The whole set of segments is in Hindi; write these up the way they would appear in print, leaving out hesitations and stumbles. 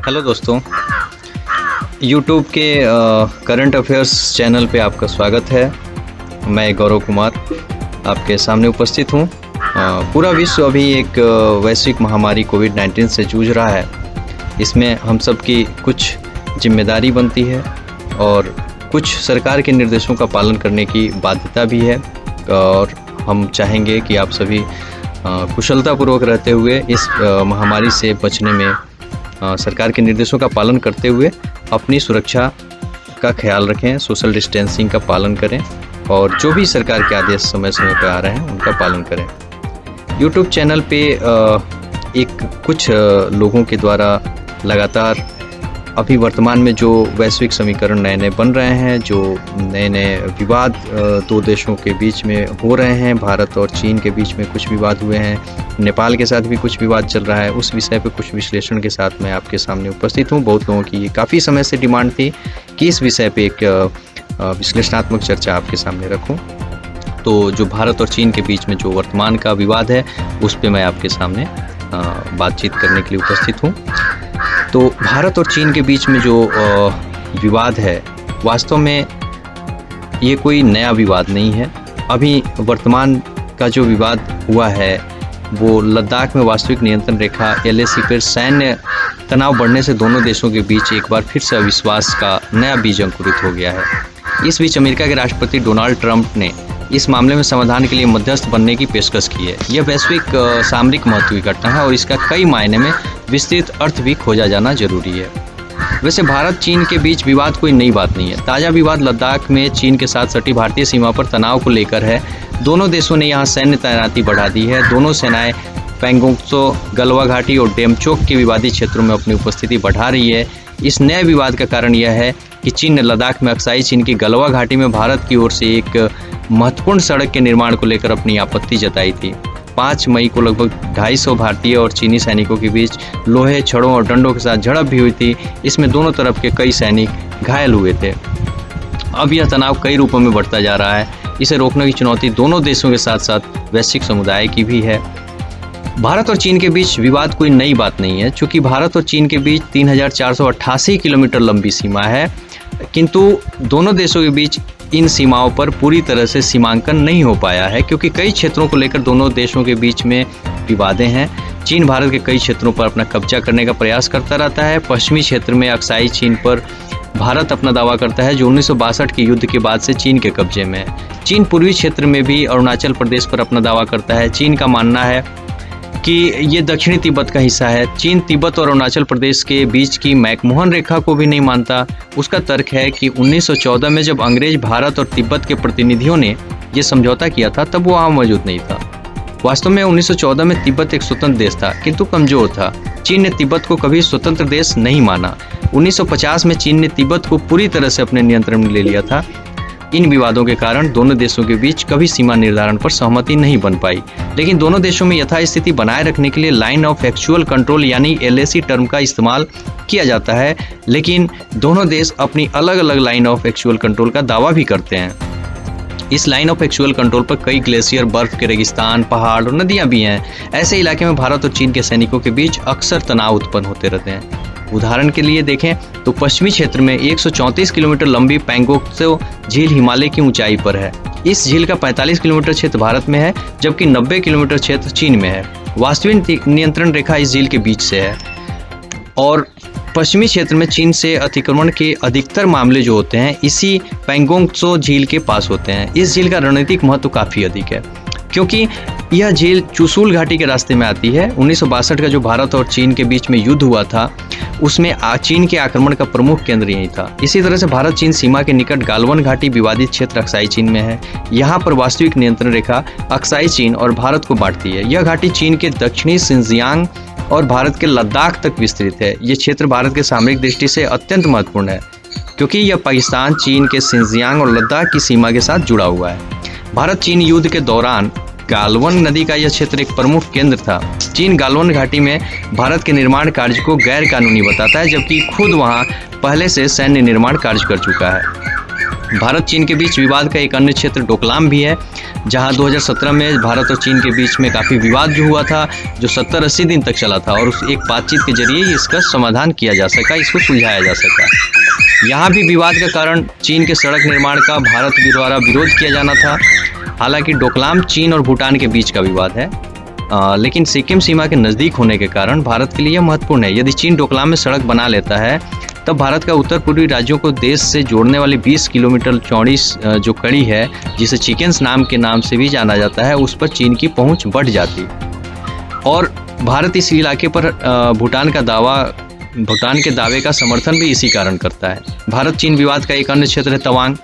हेलो दोस्तों, यूट्यूब के करंट अफेयर्स चैनल पे आपका स्वागत है। मैं गौरव कुमार आपके सामने उपस्थित हूँ। पूरा विश्व अभी एक वैश्विक महामारी कोविड-19 से जूझ रहा है। इसमें हम सब की कुछ जिम्मेदारी बनती है और कुछ सरकार के निर्देशों का पालन करने की बाध्यता भी है और हम चाहेंगे कि आप सभी कुशलतापूर्वक रहते हुए इस महामारी से बचने में सरकार के निर्देशों का पालन करते हुए अपनी सुरक्षा का ख्याल रखें, सोशल डिस्टेंसिंग का पालन करें और जो भी सरकार के आदेश समय समय पर आ रहे हैं उनका पालन करें। यूट्यूब चैनल पे कुछ लोगों के द्वारा लगातार अभी वर्तमान में जो वैश्विक समीकरण नए नए बन रहे हैं, जो नए नए विवाद दो देशों के बीच में हो रहे हैं, भारत और चीन के बीच में कुछ विवाद हुए हैं, नेपाल के साथ भी कुछ विवाद चल रहा है, उस विषय पे कुछ विश्लेषण के साथ मैं आपके सामने उपस्थित हूँ। बहुत लोगों की काफ़ी समय से डिमांड थी कि इस विषय पे एक विश्लेषणात्मक चर्चा आपके सामने रखूँ। तो जो भारत और चीन के बीच में जो वर्तमान का विवाद है उस पर मैं आपके सामने बातचीत करने के लिए उपस्थित हूँ। तो भारत और चीन के बीच में जो विवाद है, वास्तव में ये कोई नया विवाद नहीं है। अभी वर्तमान का जो विवाद हुआ है वो लद्दाख में वास्तविक नियंत्रण रेखा LAC पर सैन्य तनाव बढ़ने से दोनों देशों के बीच एक बार फिर से अविश्वास का नया बीज अंकुरित हो गया है। इस बीच अमेरिका के राष्ट्रपति डोनाल्ड ट्रंप ने इस मामले में समाधान के लिए मध्यस्थ बनने की पेशकश की है। यह वैश्विक सामरिक महत्व की घटना है और इसका कई मायने में विस्तृत अर्थ भी खोजा जाना जरूरी है। वैसे भारत चीन के बीच विवाद कोई नई बात नहीं है। ताज़ा विवाद लद्दाख में चीन के साथ सटी भारतीय सीमा पर तनाव को लेकर है। दोनों देशों ने यहाँ सैन्य तैनाती बढ़ा दी है। दोनों सेनाएं पैंगोंग त्सो, गलवा घाटी और डेमचोक के विवादित क्षेत्रों में अपनी उपस्थिति बढ़ा रही है। इस नए विवाद का कारण यह है कि चीन ने लद्दाख में अक्साई चीन की गलवा घाटी में भारत की ओर से एक महत्वपूर्ण सड़क के निर्माण को लेकर अपनी आपत्ति जताई थी। 5 मई को लगभग 250 भारतीय और चीनी सैनिकों के बीच लोहे, छड़ों और डंडों के साथ झड़प भी हुई थी। इसमें दोनों तरफ के कई सैनिक घायल हुए थे। अब यह तनाव कई रूपों में बढ़ता जा रहा है। इसे रोकने की चुनौती दोनों देशों के साथ साथ वैश्विक समुदाय की भी है। भारत और चीन के बीच विवाद कोई नई बात नहीं है। चूँकि भारत और चीन के बीच 3488 किलोमीटर लंबी सीमा है, किंतु दोनों देशों के बीच इन सीमाओं पर पूरी तरह से सीमांकन नहीं हो पाया है, क्योंकि कई क्षेत्रों को लेकर दोनों देशों के बीच में विवादें हैं। चीन भारत के कई क्षेत्रों पर अपना कब्जा करने का प्रयास करता रहता है। पश्चिमी क्षेत्र में अक्साई चीन पर भारत अपना दावा करता है, जो 1962 के युद्ध के बाद से चीन के कब्जे में है। चीन पूर्वी क्षेत्र में भी अरुणाचल प्रदेश पर अपना दावा करता है। चीन का मानना है कि ये दक्षिणी तिब्बत का हिस्सा है। चीन तिब्बत और अरुणाचल प्रदेश के बीच की मैकमोहन रेखा को भी नहीं मानता। उसका तर्क है कि 1914 में जब अंग्रेज भारत और तिब्बत के प्रतिनिधियों ने ये समझौता किया था तब वो वहाँ मौजूद नहीं था। वास्तव में 1914 में तिब्बत एक स्वतंत्र देश था, किंतु कमजोर था। चीन ने तिब्बत को कभी स्वतंत्र देश नहीं माना। 1950 में चीन ने तिब्बत को पूरी तरह से अपने नियंत्रण में ले लिया था। इन विवादों के कारण दोनों देशों के बीच कभी सीमा निर्धारण पर सहमति नहीं बन पाई, लेकिन दोनों देशों में यथास्थिति बनाए रखने के लिए लाइन ऑफ एक्चुअल कंट्रोल यानी LAC टर्म का इस्तेमाल किया जाता है। लेकिन दोनों देश अपनी अलग अलग लाइन ऑफ एक्चुअल कंट्रोल का दावा भी करते हैं। इस लाइन ऑफ एक्चुअल कंट्रोल पर कई ग्लेशियर, बर्फ के रेगिस्तान, पहाड़ और नदियां भी हैं। ऐसे इलाके में भारत और चीन के सैनिकों के बीच अक्सर तनाव उत्पन्न होते रहते हैं। उदाहरण के लिए देखें तो पश्चिमी क्षेत्र में 134 किलोमीटर लंबी पैंगोंग त्सो झील हिमालय की ऊंचाई पर है। इस झील का 45 किलोमीटर क्षेत्र भारत में है, जबकि 90 किलोमीटर क्षेत्र चीन में है। वास्तविक नियंत्रण रेखा इस झील के बीच से है और पश्चिमी क्षेत्र में चीन से अतिक्रमण के अधिकतर मामले जो होते हैं इसी पैंगोंग त्सो झील के पास होते हैं। इस झील का रणनीतिक महत्व काफ़ी अधिक है, क्योंकि यह झील चुशुल घाटी के रास्ते में आती है। 1962 का जो भारत और चीन के बीच में युद्ध हुआ था उसमें चीन के आक्रमण का प्रमुख केंद्र यही था। इसी तरह से भारत चीन सीमा के निकट गालवन घाटी विवादित क्षेत्र अक्साई चीन में है। यहाँ पर वास्तविक नियंत्रण रेखा अक्साई चीन और भारत को बांटती है। यह घाटी चीन के दक्षिणी शिनजियांग और भारत के लद्दाख तक विस्तृत है। ये क्षेत्र भारत के सामरिक दृष्टि से अत्यंत महत्वपूर्ण है, क्योंकि यह पाकिस्तान, चीन के शिनजियांग और लद्दाख की सीमा के साथ जुड़ा हुआ है। भारत चीन युद्ध के दौरान गालवन नदी का यह क्षेत्र एक प्रमुख केंद्र था। चीन गालवन घाटी में भारत के निर्माण कार्य को गैर कानूनी बताता है, जबकि खुद वहां पहले से सैन्य निर्माण कार्य कर चुका है। भारत चीन के बीच विवाद का एक अन्य क्षेत्र डोकलाम भी है, जहां 2017 में भारत और चीन के बीच में काफ़ी विवाद जो हुआ था, जो 70-80 दिन तक चला था, और उस एक बातचीत के जरिए इसका समाधान किया जा सका, इसको सुलझाया जा सका। यहाँ भी विवाद का कारण चीन के सड़क निर्माण का भारत द्वारा विरोध किया जाना था। हालांकि डोकलाम चीन और भूटान के बीच का विवाद है, लेकिन सिक्किम सीमा के नज़दीक होने के कारण भारत के लिए यह महत्वपूर्ण है। यदि चीन डोकलाम में सड़क बना लेता है तब भारत का उत्तर पूर्वी राज्यों को देश से जोड़ने वाली 20 किलोमीटर चौड़ी जो कड़ी है, जिसे चिकेन्स नाम से भी जाना जाता है, उस पर चीन की पहुंच बढ़ जाती। और भारत इस इलाके पर भूटान के दावे का समर्थन भी इसी कारण करता है। भारत चीन विवाद का एक अन्य क्षेत्र है तवांग।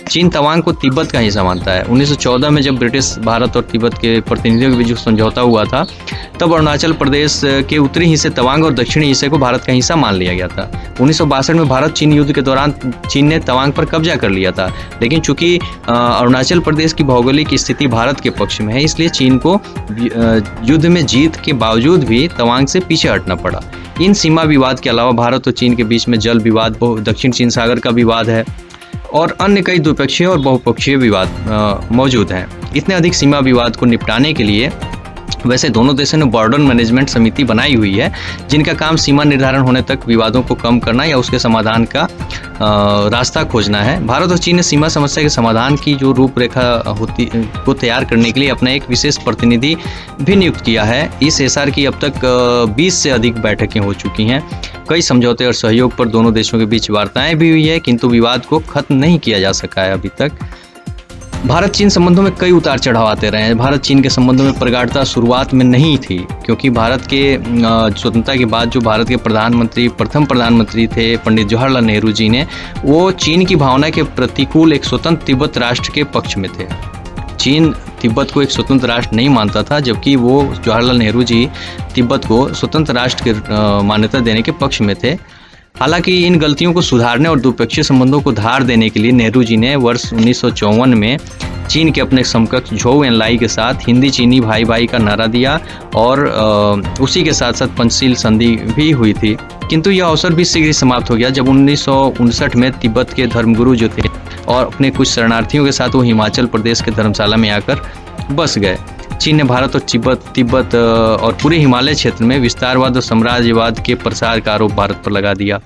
चीन तवांग को तिब्बत का हिस्सा मानता है। 1914 में जब ब्रिटिश भारत और तिब्बत के प्रतिनिधियों के बीच जो समझौता हुआ था, तब अरुणाचल प्रदेश के उत्तरी हिस्से तवांग और दक्षिणी हिस्से को भारत का हिस्सा मान लिया गया था। 1962 में भारत चीन युद्ध के दौरान चीन ने तवांग पर कब्जा कर लिया था, लेकिन चूंकि अरुणाचल प्रदेश की भौगोलिक स्थिति भारत के पक्ष में है, इसलिए चीन को युद्ध में जीत के बावजूद भी तवांग से पीछे हटना पड़ा। इन सीमा विवाद के अलावा भारत और चीन के बीच में जल विवाद, दक्षिण चीन सागर का विवाद है और अन्य कई द्विपक्षीय और बहुपक्षीय विवाद मौजूद हैं। इतने अधिक सीमा विवाद को निपटाने के लिए वैसे दोनों देशों ने बॉर्डर मैनेजमेंट समिति बनाई हुई है, जिनका काम सीमा निर्धारण होने तक विवादों को कम करना या उसके समाधान का रास्ता खोजना है। भारत और चीन ने सीमा समस्या के समाधान की जो रूपरेखा होती को तैयार करने के लिए अपना एक विशेष प्रतिनिधि भी नियुक्त किया है। इस एसआर की अब तक 20 से अधिक बैठकें हो चुकी हैं। कई समझौते और सहयोग पर दोनों देशों के बीच वार्ताएं भी हुई है, किंतु विवाद को खत्म नहीं किया जा सका है अभी तक। भारत चीन संबंधों में कई उतार चढ़ाव आते रहे हैं। भारत चीन के संबंधों में प्रगाढ़ता शुरुआत में नहीं थी, क्योंकि भारत के स्वतंत्रता के बाद जो भारत के प्रथम प्रधानमंत्री थे पंडित जवाहरलाल नेहरू जी ने, वो चीन की भावना के प्रतिकूल एक स्वतंत्र तिब्बत राष्ट्र के पक्ष में थे। चीन तिब्बत को एक स्वतंत्र राष्ट्र नहीं मानता था, जबकि वो जवाहरलाल नेहरू जी तिब्बत को स्वतंत्र राष्ट्र की मान्यता देने के पक्ष में थे। हालांकि इन गलतियों को सुधारने और द्विपक्षीय संबंधों को धार देने के लिए नेहरू जी ने वर्ष 1954 में चीन के अपने समकक्ष झोउ एनलाई के साथ हिंदी चीनी भाई भाई का नारा दिया और उसी के साथ साथ पंचशील संधि भी हुई थी। किंतु यह अवसर भी शीघ्र ही समाप्त हो गया जब 1959 में तिब्बत के धर्मगुरु जो थे और अपने कुछ शरणार्थियों के साथ वो हिमाचल प्रदेश के धर्मशाला में आकर बस गए। चीन ने भारत और तिब्बत और पूरे हिमालय क्षेत्र में विस्तारवाद और साम्राज्यवाद के प्रसार का आरोप भारत पर लगा दिया।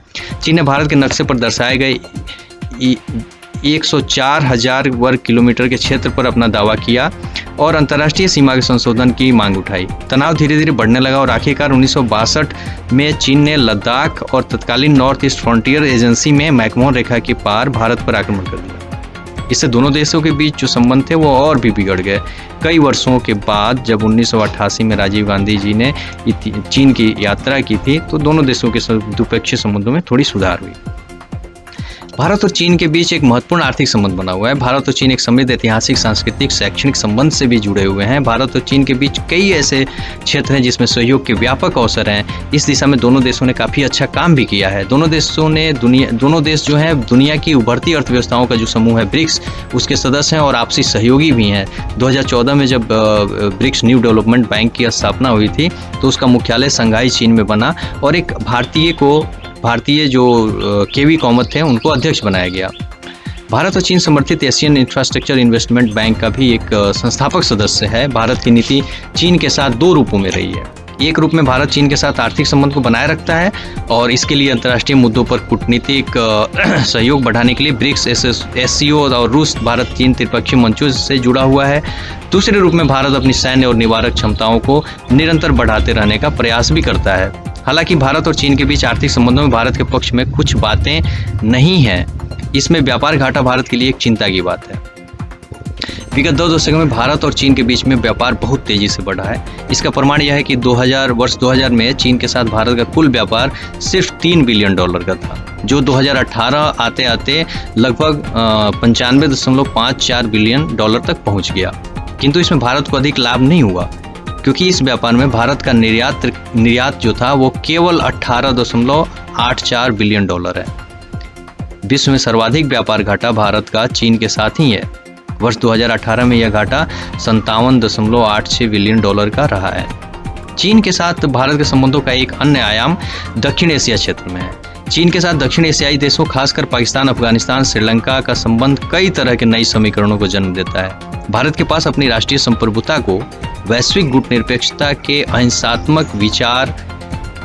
चीन ने भारत के नक्शे पर दर्शाए गए 104,000 वर्ग किलोमीटर के क्षेत्र पर अपना दावा किया और अंतर्राष्ट्रीय सीमा के संशोधन की मांग उठाई। तनाव धीरे धीरे बढ़ने लगा और आखिरकार 1962 में चीन ने लद्दाख और तत्कालीन नॉर्थ ईस्ट फ्रंटियर एजेंसी में मैकमोहन रेखा के पार भारत पर आक्रमण कर दिया। इससे दोनों देशों के बीच जो संबंध थे वो और भी बिगड़ गए। कई वर्षों के बाद जब 1988 में राजीव गांधी जी ने चीन की यात्रा की थी, तो दोनों देशों के द्विपक्षीय संबंधों में थोड़ी सुधार हुई। भारत और चीन के बीच एक महत्वपूर्ण आर्थिक संबंध बना हुआ है। भारत और चीन एक समृद्ध ऐतिहासिक, सांस्कृतिक, शैक्षणिक संबंध से भी जुड़े हुए हैं। भारत और चीन के बीच कई ऐसे क्षेत्र हैं जिसमें सहयोग के व्यापक अवसर हैं। इस दिशा में दोनों देशों ने काफ़ी अच्छा काम भी किया है। दोनों देश जो हैं दुनिया की उभरती अर्थव्यवस्थाओं का जो समूह है ब्रिक्स, उसके सदस्य हैं और आपसी सहयोगी भी हैं। 2014 में जब ब्रिक्स न्यू डेवलपमेंट बैंक की स्थापना हुई थी, तो उसका मुख्यालय शंघाई चीन में बना और एक भारतीय जो केवी कामत थे उनको अध्यक्ष बनाया गया। भारत और चीन समर्थित एशियन इंफ्रास्ट्रक्चर इन्वेस्टमेंट बैंक का भी एक संस्थापक सदस्य है। भारत की नीति चीन के साथ दो रूपों में रही है। एक रूप में भारत चीन के साथ आर्थिक संबंध को बनाए रखता है और इसके लिए अंतर्राष्ट्रीय मुद्दों पर कूटनीतिक सहयोग बढ़ाने के लिए ब्रिक्स, SCO और रूस भारत चीन त्रिपक्षीय मंचों से जुड़ा हुआ है। दूसरे रूप में भारत अपनी सैन्य और निवारक क्षमताओं को निरंतर बढ़ाते रहने का प्रयास भी करता है। हालांकि भारत और चीन के बीच आर्थिक संबंधों में भारत के पक्ष में कुछ बातें नहीं हैं। इसमें व्यापार घाटा भारत के लिए एक चिंता की बात है। विगत 2 दशकों में भारत और चीन के बीच में व्यापार बहुत तेजी से बढ़ा है। इसका प्रमाण यह है कि वर्ष 2000 में चीन के साथ भारत का कुल व्यापार सिर्फ $3 बिलियन का था, जो 2018 आते आते लगभग 95.54 बिलियन तक पहुंच गया। किंतु इसमें भारत को अधिक लाभ नहीं हुआ, क्योंकि इस व्यापार में भारत का निर्यात जो था वो केवल $18.84 बिलियन है। विश्व में सर्वाधिक व्यापार घाटा भारत का चीन के साथ ही है। वर्ष 2018 में यह घाटा $57.86 बिलियन का रहा है। चीन के साथ भारत के संबंधों का एक अन्य आयाम दक्षिण एशिया क्षेत्र में है। चीन के साथ दक्षिण एशियाई देशों खासकर पाकिस्तान, अफगानिस्तान, श्रीलंका का संबंध कई तरह के नई समीकरणों को जन्म देता है। भारत के पास अपनी राष्ट्रीय संप्रभुता को वैश्विक गुटनिरपेक्षता के अहिंसात्मक विचार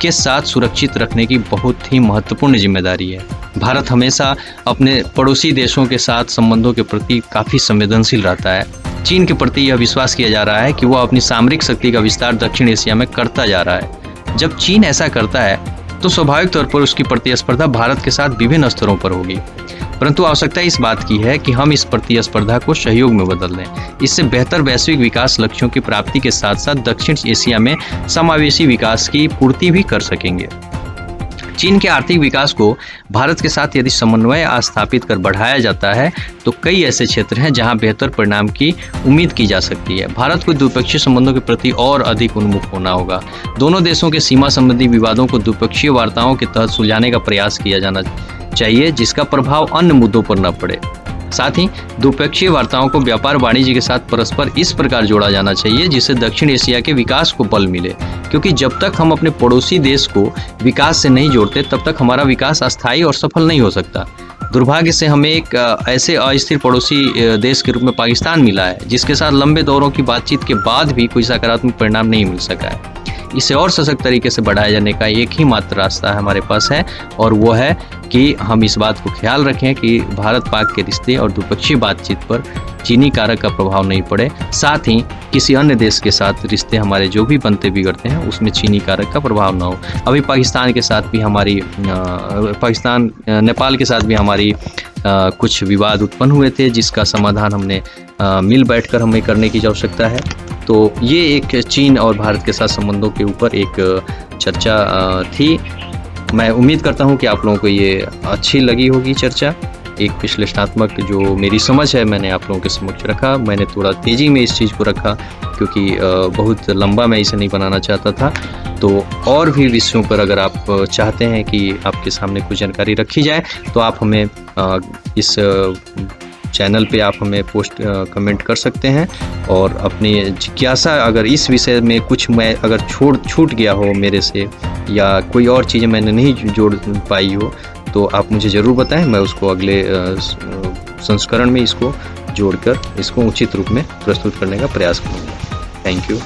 के साथ सुरक्षित रखने की बहुत ही महत्वपूर्ण जिम्मेदारी है। भारत हमेशा अपने पड़ोसी देशों के साथ संबंधों के प्रति काफ़ी संवेदनशील रहता है। चीन के प्रति यह विश्वास किया जा रहा है कि वह अपनी सामरिक शक्ति का विस्तार दक्षिण एशिया में करता जा रहा है। जब चीन ऐसा करता है तो स्वाभाविक तौर पर उसकी प्रतिस्पर्धा भारत के साथ विभिन्न स्तरों पर होगी, परंतु आवश्यकता इस बात की है कि हम इस प्रतिस्पर्धा को सहयोग में बदल दें। इससे बेहतर वैश्विक विकास लक्ष्यों की प्राप्ति के साथ साथ दक्षिण एशिया में समावेशी विकास की पूर्ति भी कर सकेंगे। चीन के आर्थिक विकास को भारत के साथ यदि समन्वय स्थापित कर बढ़ाया जाता है तो कई ऐसे क्षेत्र हैं जहां बेहतर परिणाम की उम्मीद की जा सकती है। भारत को द्विपक्षीय संबंधों के प्रति और अधिक उन्मुख होना होगा। दोनों देशों के सीमा संबंधी विवादों को द्विपक्षीय वार्ताओं के तहत सुलझाने का प्रयास किया जाना चाहिए, जिसका प्रभाव अन्य मुद्दों पर न पड़े। साथ ही द्विपक्षीय वार्ताओं को व्यापार वाणिज्य के साथ परस्पर इस प्रकार जोड़ा जाना चाहिए जिससे दक्षिण एशिया के विकास को बल मिले, क्योंकि जब तक हम अपने पड़ोसी देश को विकास से नहीं जोड़ते तब तक हमारा विकास अस्थायी और सफल नहीं हो सकता। दुर्भाग्य से हमें एक ऐसे अस्थिर पड़ोसी देश के रूप में पाकिस्तान मिला है जिसके साथ लंबे दौरों की बातचीत के बाद भी कोई सकारात्मक परिणाम नहीं मिल सका है। इसे और सशक्त तरीके से बढ़ाया जाने का एक ही मात्र रास्ता हमारे पास है, और वो है कि हम इस बात को ख्याल रखें कि भारत पाक के रिश्ते और द्विपक्षीय बातचीत पर चीनी कारक का प्रभाव नहीं पड़े। साथ ही किसी अन्य देश के साथ रिश्ते हमारे जो भी बनते बिगड़ते हैं उसमें चीनी कारक का प्रभाव ना हो। अभी पाकिस्तान के साथ भी हमारी नेपाल के साथ भी हमारी कुछ विवाद उत्पन्न हुए थे, जिसका समाधान हमने मिल बैठकर हमें करने की आवश्यकता है। तो ये एक चीन और भारत के साथ संबंधों के ऊपर एक चर्चा थी। मैं उम्मीद करता हूँ कि आप लोगों को ये अच्छी लगी होगी चर्चा। एक विश्लेषणात्मक जो मेरी समझ है मैंने आप लोगों के समक्ष रखा। मैंने थोड़ा तेज़ी में इस चीज़ को रखा क्योंकि बहुत लंबा मैं इसे नहीं बनाना चाहता था। तो और भी विषयों पर अगर आप चाहते हैं कि आपके सामने कुछ जानकारी रखी जाए तो आप हमें इस चैनल पे आप हमें पोस्ट कमेंट कर सकते हैं, और अपनी जिज्ञासा अगर इस विषय में कुछ मैं अगर छूट गया हो मेरे से या कोई और चीज़ें मैंने नहीं जोड़ पाई हो तो आप मुझे ज़रूर बताएं। मैं उसको अगले संस्करण में इसको जोड़कर इसको उचित रूप में प्रस्तुत करने का प्रयास करूँगा। Thank you.